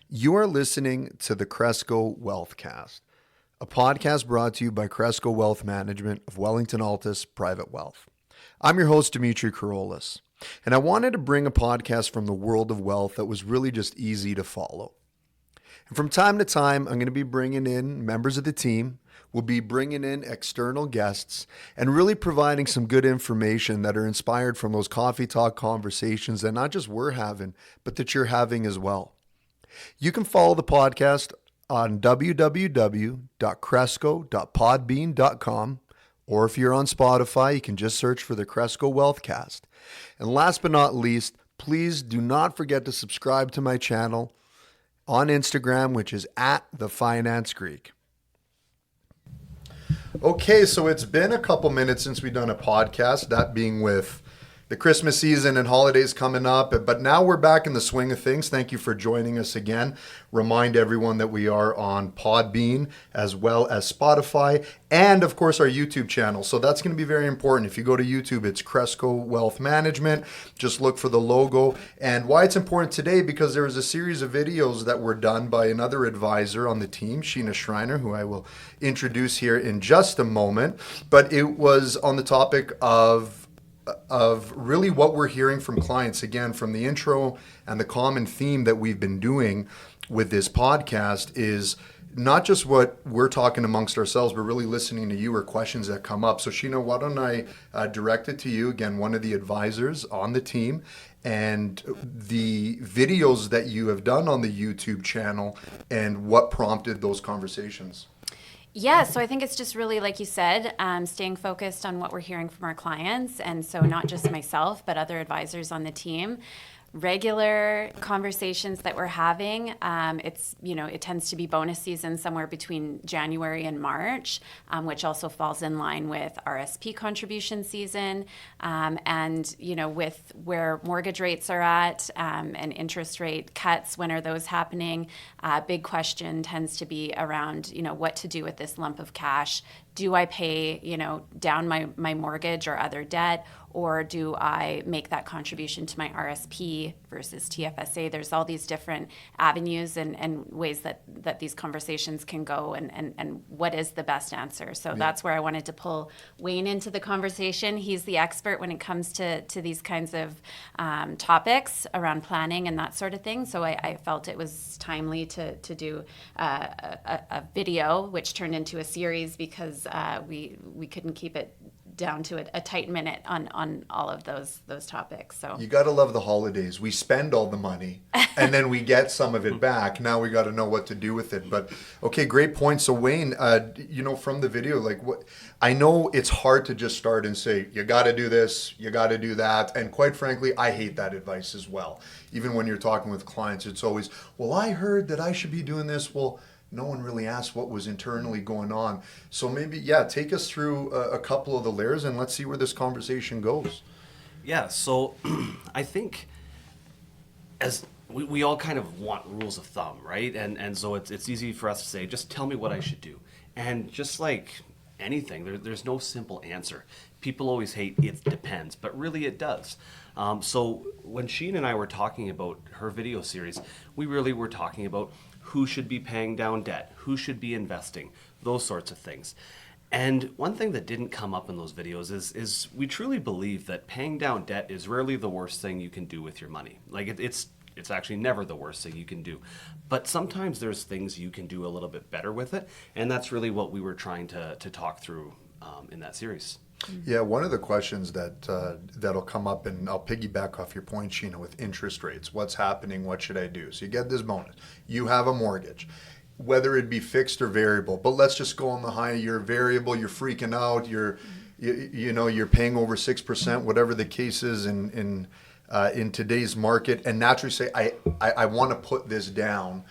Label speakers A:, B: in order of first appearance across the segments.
A: You are listening to the Cresco WealthCast, a podcast brought to you by Cresco Wealth Management of Wellington Altus Private Wealth. I'm your host, Dimitri Korolis, and I wanted to bring a podcast from the world of wealth that was really just easy to follow. And from time to time, I'm going to be bringing in members of the team. We'll be bringing in external guests and really providing some good information that are inspired from those coffee talk conversations that not just we're having, but that you're having as well. You can follow the podcast on www.cresco.podbean.com, or if you're on Spotify, you can just search for the Cresco WealthCast. And last but not least, please do not forget to subscribe to my channel on Instagram, which is @TheFinanceGreek. Okay, so it's been a couple minutes since we've done a podcast, that being with the Christmas season and holidays coming up, but now we're back in the swing of things. Thank you for joining us again. Remind everyone that we are on Podbean as well as Spotify and of course our YouTube channel. So that's going to be very important. If you go to YouTube, it's Cresco Wealth Management. Just look for the logo. And why it's important today, because there was a series of videos that were done by another advisor on the team, Sheena Schreiner, who I will introduce here in just a moment. But it was on the topic of really what we're hearing from clients. Again, from the intro and the common theme that we've been doing with this podcast is not just what we're talking amongst ourselves, but really listening to you or questions that come up. So Sheena, why don't I direct it to you, again, one of the advisors on the team, and the videos that you have done on the YouTube channel and what prompted those conversations.
B: Yeah, so I think it's just really, like you said, staying focused on what we're hearing from our clients. And so not just myself, but other advisors on the team. Regular conversations that we're having. It tends to be bonus season somewhere between January and March, which also falls in line with RSP contribution season. With where mortgage rates are at and interest rate cuts, when are those happening? Big question tends to be around, what to do with this lump of cash. Do I pay, down my mortgage or other debt, or do I make that contribution to my RSP versus TFSA? There's all these different avenues and ways that these conversations can go, and what is the best answer. So That's where I wanted to pull Wayne into the conversation. He's the expert when it comes to these kinds of topics around planning and that sort of thing. So I felt it was timely to do a video, which turned into a series because we couldn't keep it down to a tight minute on all of those topics. So
A: you got to love the holidays. We spend all the money and then we get some of it back. Now we got to know what to do with it. But okay, great point. So Wayne, from the video, I know it's hard to just start and say, you got to do this, you got to do that. And quite frankly, I hate that advice as well. Even when you're talking with clients, it's always, well, I heard that I should be doing this. Well, no one really asked what was internally going on. So maybe, take us through a couple of the layers and let's see where this conversation goes.
C: Yeah, so I think as we all kind of want rules of thumb, right? And so it's easy for us to say, just tell me what I should do. And just like anything, there's no simple answer. People always hate it depends, but really it does. So when Sheena and I were talking about her video series, we really were talking about who should be paying down debt, who should be investing, those sorts of things. And one thing that didn't come up in those videos is we truly believe that paying down debt is rarely the worst thing you can do with your money. It's actually never the worst thing you can do. But sometimes there's things you can do a little bit better with it, and that's really what we were trying to talk through in that series.
A: Yeah, one of the questions that'll come up, and I'll piggyback off your point, Sheena, with interest rates. What's happening? What should I do? So you get this bonus. You have a mortgage, whether it be fixed or variable. But let's just go on the high. You're variable. You're freaking out. You're paying over 6%, whatever the case is in today's market, and naturally say, I want to put this down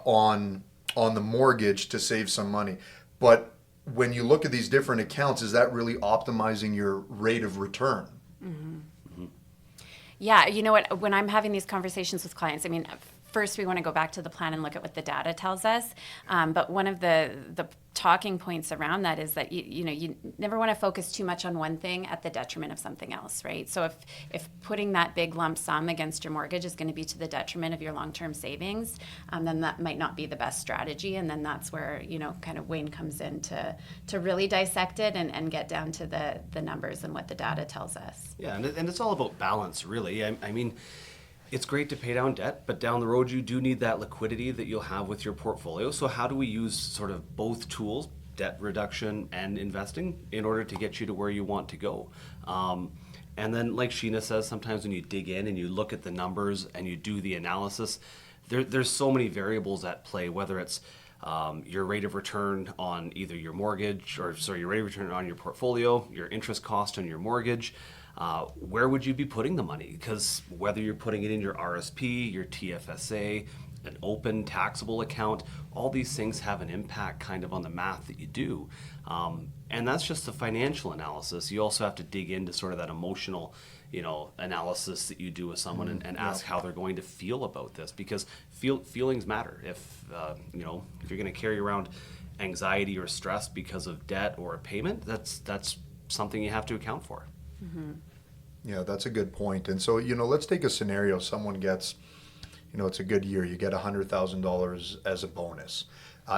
A: on the mortgage to save some money, but when you look at these different accounts, is that really optimizing your rate of return?
B: Mm-hmm. Mm-hmm. Yeah, you know what? When I'm having these conversations with clients, first we want to go back to the plan and look at what the data tells us. But one of the talking points around that is that you never want to focus too much on one thing at the detriment of something else, right? So if putting that big lump sum against your mortgage is going to be to the detriment of your long-term savings, then that might not be the best strategy. And then that's where kind of Wayne comes in to really dissect it and get down to the numbers and what the data tells us.
C: Yeah, and it's all about balance, really. I mean, it's great to pay down debt, but down the road you do need that liquidity that you'll have with your portfolio. So how do we use sort of both tools, debt reduction and investing, in order to get you to where you want to go? And then, like Sheena says, sometimes when you dig in and you look at the numbers and you do the analysis, there's so many variables at play, whether it's your rate of return on either your mortgage, your rate of return on your portfolio, your interest cost on your mortgage. Where would you be putting the money? Because whether you're putting it in your RSP, your TFSA, an open taxable account, all these things have an impact kind of on the math that you do. And that's just the financial analysis. You also have to dig into sort of that emotional, analysis that you do with someone and ask how they're going to feel about this, because feelings matter. If you're going to carry around anxiety or stress because of debt or a payment, that's something you have to account for.
B: Mm-hmm.
A: Yeah, that's a good point. And so, let's take a scenario. Someone gets, it's a good year. You get $100,000 as a bonus.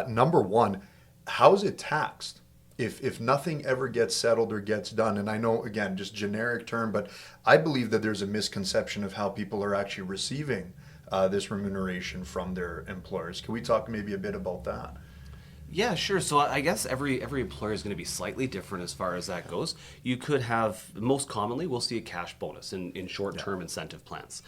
A: Number one, how is it taxed? If nothing ever gets settled or gets done, and I know, again, just generic term, but I believe that there's a misconception of how people are actually receiving this remuneration from their employers. Can we talk maybe a bit about that?
C: Yeah, sure. So I guess every employer is going to be slightly different as far as that goes. You could have, most commonly, we'll see a cash bonus in short-term incentive plans.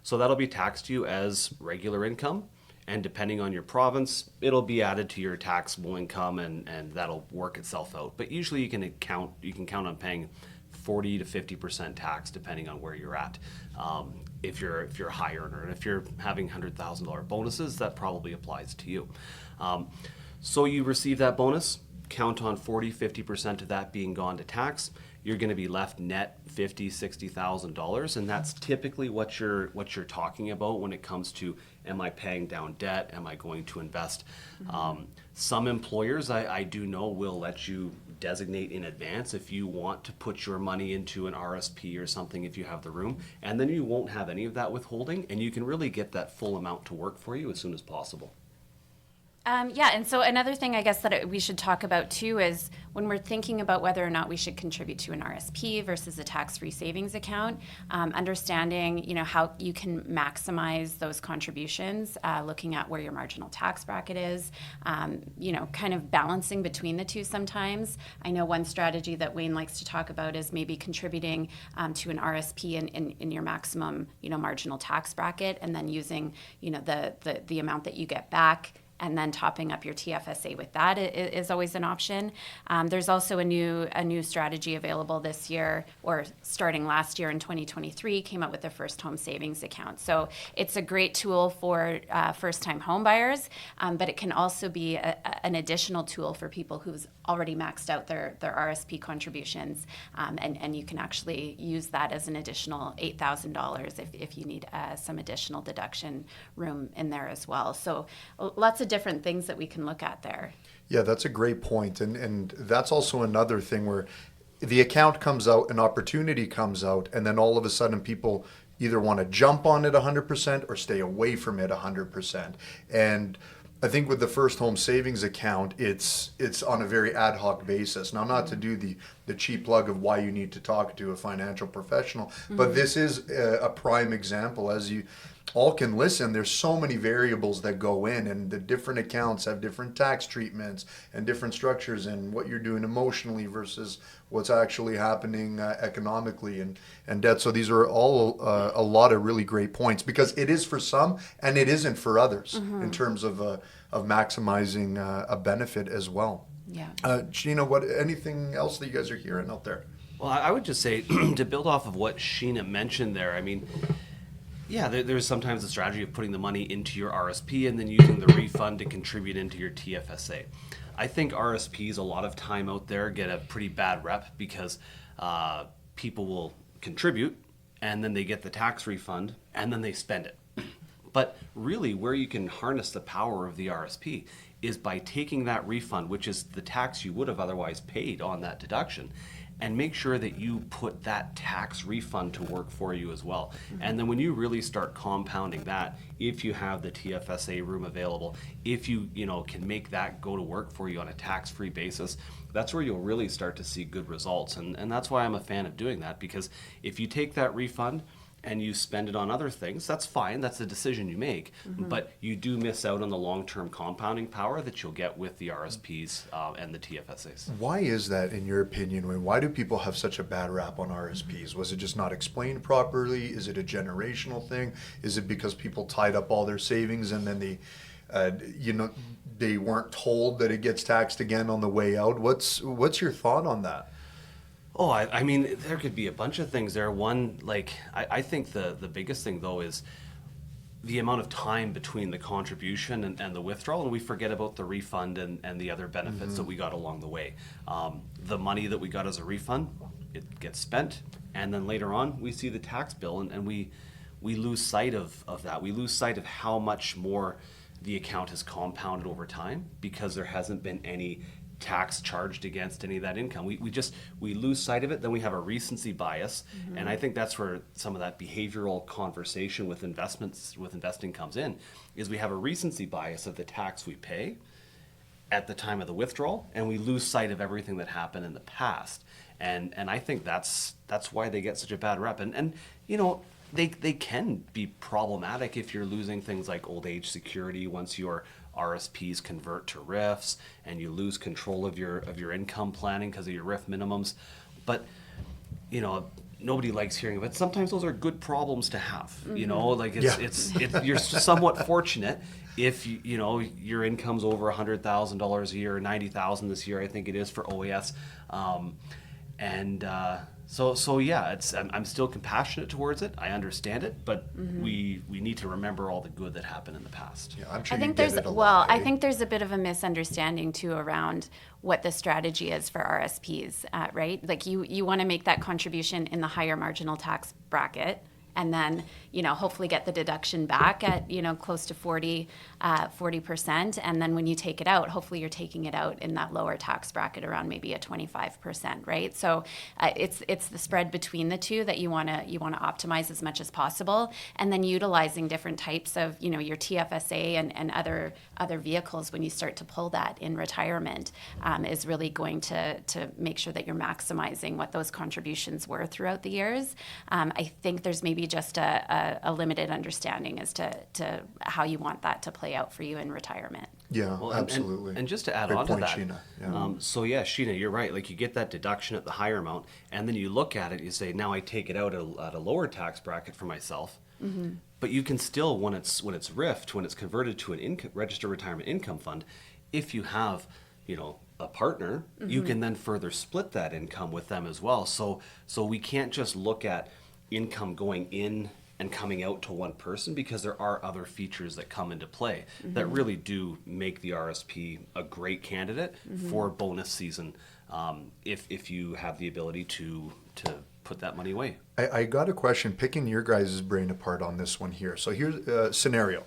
C: So that'll be taxed to you as regular income, and depending on your province, it'll be added to your taxable income, and that'll work itself out. But usually you can count on paying 40 to 50% tax depending on where you're at. If you're a high earner, and if you're having $100,000 bonuses, that probably applies to you. So you receive that bonus, count on 40, 50% of that being gone to tax. You're going to be left net $50,000, $60,000, and that's typically what you're talking about when it comes to, am I paying down debt? Am I going to invest? Some employers I do know will let you designate in advance if you want to put your money into an RSP or something if you have the room, and then you won't have any of that withholding, and you can really get that full amount to work for you as soon as possible.
B: And so another thing I guess that we should talk about too is when we're thinking about whether or not we should contribute to an RSP versus a tax-free savings account, understanding how you can maximize those contributions, looking at where your marginal tax bracket is, kind of balancing between the two sometimes. I know one strategy that Wayne likes to talk about is maybe contributing to an RSP in your maximum marginal tax bracket, and then using the amount that you get back, and then topping up your TFSA with that is always an option. There's also a new strategy available this year, or starting last year in 2023, came up with the first home savings account. So it's a great tool for first-time home buyers, but it can also be an additional tool for people who's already maxed out their RSP contributions, and you can actually use that as an additional $8,000 if you need some additional deduction room in there as well. So lots of different things that we can look at there.
A: Yeah, that's a great point. And that's also another thing where the account comes out, an opportunity comes out, and then all of a sudden people either want to jump on it 100% or stay away from it 100%. And I think with the first home savings account, it's on a very ad hoc basis. Now, not to do the cheap plug of why you need to talk to a financial professional, but this is a prime example. As you all can listen, there's so many variables that go in, and the different accounts have different tax treatments and different structures, and what you're doing emotionally versus what's actually happening economically and debt. So these are all a lot of really great points, because it is for some and it isn't for others in terms of maximizing a benefit as well.
B: Yeah.
A: Sheena, anything else that you guys are hearing out there?
C: Well, I would just say, to build off of what Sheena mentioned there, I mean, yeah, there's sometimes the strategy of putting the money into your RSP and then using the refund to contribute into your TFSA. I think RSPs a lot of time out there get a pretty bad rep because people will contribute and then they get the tax refund and then they spend it. But really, where you can harness the power of the RSP is by taking that refund, which is the tax you would have otherwise paid on that deduction, and make sure that you put that tax refund to work for you as well. And then when you really start compounding that, if you have the TFSA room available, if you can make that go to work for you on a tax-free basis, that's where you'll really start to see good results. And that's why I'm a fan of doing that, because if you take that refund and you spend it on other things, that's fine. That's the decision you make. But you do miss out on the long-term compounding power that you'll get with the RSPs and the TFSAs.
A: Why is that, in your opinion? Why do people have such a bad rap on RSPs? Was it just not explained properly? Is it a generational thing? Is it because people tied up all their savings and then they weren't told that it gets taxed again on the way out? What's your thought on that?
C: Oh, I mean, there could be a bunch of things there. One, I think the biggest thing, though, is the amount of time between the contribution and the withdrawal, and we forget about the refund and the other benefits that we got along the way. The money that we got as a refund, it gets spent, and then later on, we see the tax bill, and we lose sight of that. We lose sight of how much more the account has compounded over time because there hasn't been any tax charged against any of that income. We lose sight of it. Then we have a recency bias, and I think that's where some of that behavioral conversation with investing comes in, is we have a recency bias of the tax we pay at the time of the withdrawal, and we lose sight of everything that happened in the past. And I think that's why they get such a bad rep. And they can be problematic if you're losing things like old age security once your RSPs convert to RIFs and you lose control of your income planning because of your RIF minimums. But nobody likes hearing of it. Sometimes those are good problems to have. It's you're somewhat fortunate if your income's over $100,000 a year, or $90,000 this year, I think it is for OAS. So yeah, I'm still compassionate towards it. I understand it, but we need to remember all the good that happened in the past.
A: Yeah, I'm sure
B: I think I think there's a bit of a misunderstanding too around what the strategy is for RSPs, right? Like you want to make that contribution in the higher marginal tax bracket, and then hopefully get the deduction back at close to 40%, and then when you take it out, hopefully you're taking it out in that lower tax bracket around maybe a 25%, right? So it's the spread between the two that you want to optimize as much as possible, and then utilizing different types of your TFSA and other vehicles when you start to pull that in retirement is really going to make sure that you're maximizing what those contributions were throughout the years. I think there's maybe just a limited understanding as to how you want that to play out for you in retirement.
A: Yeah,
C: well,
A: absolutely.
C: And just to add
A: Great
C: on
A: point,
C: to that,
A: Sheena. Yeah.
C: Sheena, you're right. Like you get that deduction at the higher amount, and then you look at it, you say, now I take it out at a lower tax bracket for myself. But you can still, when it's RIFed, when it's converted to an registered retirement income fund, if you have a partner, you can then further split that income with them as well. So we can't just look at income going in and coming out to one person, because there are other features that come into play that really do make the RSP a great candidate for bonus season, if you have the ability to put that money away.
A: I got a question, picking your guys' brain apart on this one here. So here's a scenario.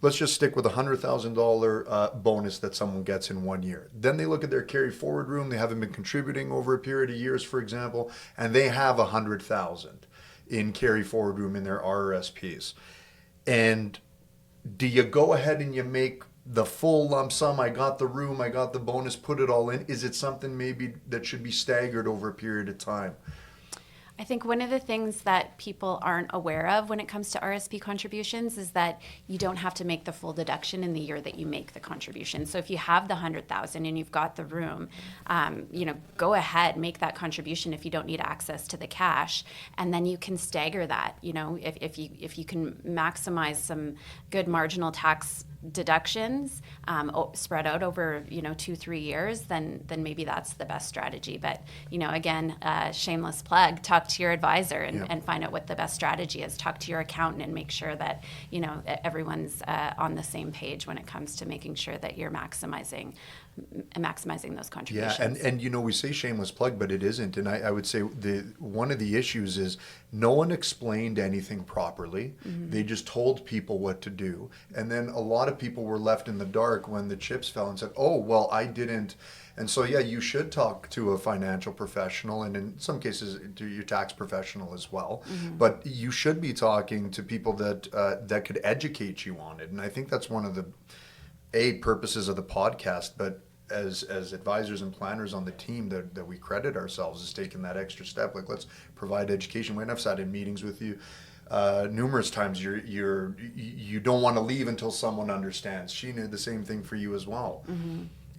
A: Let's just stick with a $100,000 bonus that someone gets in 1 year. Then they look at their carry forward room. They haven't been contributing over a period of years, for example, and they have $100,000 in carry forward room in their RRSPs. And do you go ahead and you make the full lump sum? I got the room, I got the bonus, put it all in. Is it something maybe that should be staggered over a period of time?
B: I think one of the things that people aren't aware of when it comes to RSP contributions is that you don't have to make the full deduction in the year that you make the contribution. So if you have the $100,000 and you've got the room, go ahead, make that contribution if you don't need access to the cash, and then you can stagger that. If you can maximize some good marginal tax deductions spread out over 2-3 years, then maybe that's the best strategy. But again, shameless plug, talk to your advisor and find out what the best strategy is. Talk to your accountant and make sure that, everyone's on the same page when it comes to making sure that you're maximizing those contributions.
A: Yeah, and we say shameless plug, but it isn't. And I would say one of the issues is no one explained anything properly. They just told people what to do. And then a lot of people were left in the dark when the chips fell and said, oh, well, I didn't. And so, yeah, you should talk to a financial professional, and in some cases to your tax professional as well. But you should be talking to people that could educate you on it. And I think that's one of the purposes of the podcast, but as advisors and planners on the team that we credit ourselves as taking that extra step. Like, let's provide education. When I've sat in meetings with you numerous times, you don't want to leave until someone understands. Sheena, the same thing for you as well.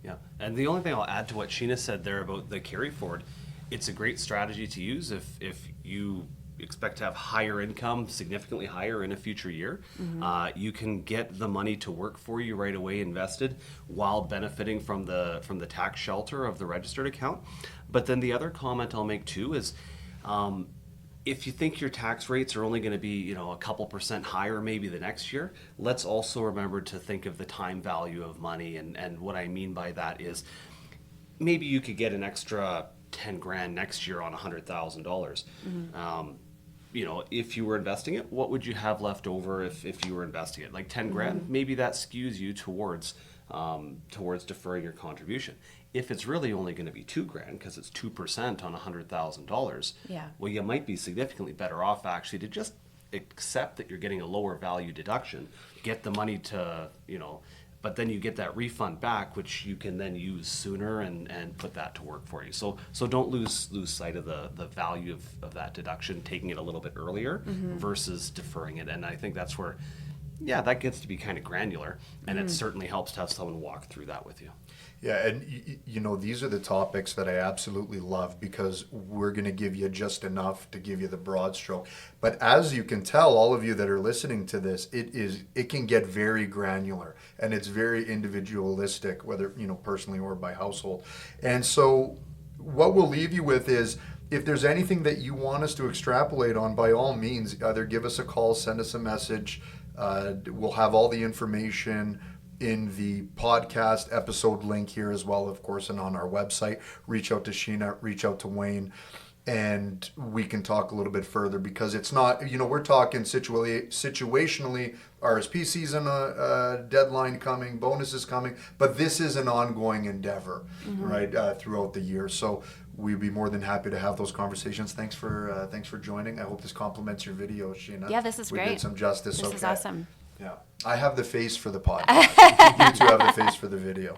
C: Yeah, and the only thing I'll add to what Sheena said there about the carry forward, it's a great strategy to use if you expect to have higher income, significantly higher in a future year. You can get the money to work for you right away invested while benefiting from the tax shelter of the registered account. But then the other comment I'll make too is if you think your tax rates are only going to be a couple percent higher maybe the next year, let's also remember to think of the time value of money. And what I mean by that is maybe you could get an extra 10 grand next year on $100,000. If you were investing it, what would you have left over if you were investing it? Like 10 grand, maybe that skews you towards deferring your contribution. If it's really only going to be 2 grand because it's 2% on $100,000, well, you might be significantly better off actually to just accept that you're getting a lower value deduction, get the money to, but then you get that refund back, which you can then use sooner and put that to work for you. So don't lose sight of the value of that deduction, taking it a little bit earlier versus deferring it. And I think that's where, that gets to be kind of granular, and it certainly helps to have someone walk through that with you.
A: Yeah, and these are the topics that I absolutely love because we're going to give you just enough to give you the broad stroke. But as you can tell, all of you that are listening to this, it can get very granular and it's very individualistic, whether personally or by household. And so what we'll leave you with is, if there's anything that you want us to extrapolate on, by all means, either give us a call, send us a message. We'll have all the information in the podcast episode link here as well, of course, and on our website. Reach out to Sheena, reach out to Wayne, and we can talk a little bit further, because it's not, we're talking situationally, RSP season deadline coming, bonuses coming, but this is an ongoing endeavor, right, throughout the year. So we'd be more than happy to have those conversations. Thanks for joining. I hope this complements your video, Sheena.
B: Yeah, this is great.
A: We did some justice.
B: This is awesome.
A: Yeah, I have the face for the podcast. You two have the face for the video.